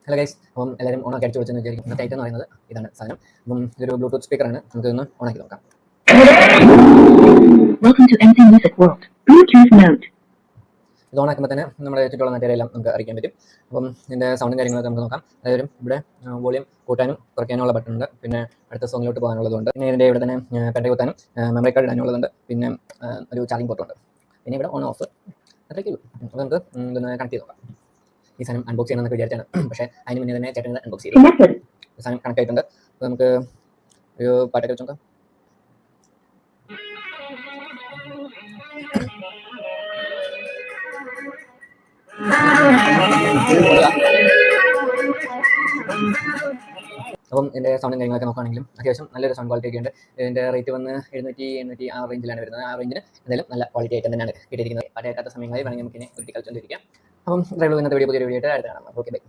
Hello guys, അപ്പം എല്ലാവരും ഓണാക്കി അടിച്ചു വിളിച്ചെന്ന് വിചാരിക്കും. ഇന്നത്തെ ഐറ്റം എന്ന് പറയുന്നത് ഇതാണ് സാധനം. അപ്പം ഇതൊരു ബ്ലൂടൂത്ത് സ്പീക്കറാണ്. നമുക്ക് ഇതൊന്ന് ഓണാക്കി നോക്കാം. ഇത് ഓണാക്കുമ്പോൾ തന്നെ നമ്മുടെ ചുറ്റുള്ള നാട്ടുകാരെല്ലാം നമുക്ക് അറിയിക്കാൻ പറ്റും. അപ്പം ഇതിൻ്റെ സൗണ്ടും കാര്യങ്ങളൊക്കെ നമുക്ക് നോക്കാം. അതായത് ഇവിടെ വോളിയം കൂട്ടാനും കുറയ്ക്കാനുള്ള ബട്ടൺ ഉണ്ട്. പിന്നെ അടുത്ത സോങ്ങിലോട്ട് പോകാനുള്ളതുണ്ട്. പിന്നെ ഇതിൻ്റെ ഇവിടെ തന്നെ പെൻ കുത്താനും മെമ്മറി കാർഡ് ഇടാനുള്ളതുണ്ട്. പിന്നെ ഒരു ചാർജിങ് പോർട്ടുണ്ട്. പിന്നെ ഇവിടെ ഓൺ ഓഫ് അത്രയ്ക്ക്. അപ്പോൾ നമുക്ക് ഇതൊന്ന് കണക്ട് ചെയ്ത് നോക്കാം. ഈ സാധനം അൺബോക്സ് ചെയ്യണമെന്നൊക്കെ വിചാരിച്ചാണ്, പക്ഷേ അതിന് മുന്നേ തന്നെ ചേട്ടൻ അൺബോക്സ് ചെയ്തു. സാധനം കണക്ട് ആയിട്ടുണ്ട്. അപ്പോൾ നമുക്ക് ഒരു പാട്ടൊക്കെ വെച്ച് നോക്കാം. അപ്പം ഇതിൻ്റെ സൗണ്ടും കാര്യങ്ങളൊക്കെ നോക്കുകയാണെങ്കിലും അത്യാവശ്യം നല്ലൊരു സൗണ്ട് ക്വാളിറ്റി ഒക്കെ ഉണ്ട്. ഇതിൻ്റെ റേറ്റ് വന്ന് 700 ആ റേഞ്ചിലാണ് വരുന്നത്. ആ റേഞ്ചിന് എന്തായാലും നല്ല ക്വാളിറ്റി ആയിട്ട് തന്നെയാണ് കിട്ടിയിരിക്കുന്നത്. പാട്ട് കേൾക്കാത്ത സമയങ്ങളിൽ വേണമെങ്കിൽ നമുക്ക് ഇതിനെ കളിച്ചുകൊണ്ടിരിക്കാം. അപ്പം ഇത്രയുള്ളൂ ഇന്നത്തെ വീഡിയോ. പുതിയൊരു വീഡിയോ ആയിട്ട് അടുത്ത് കാണാം. Okay, by.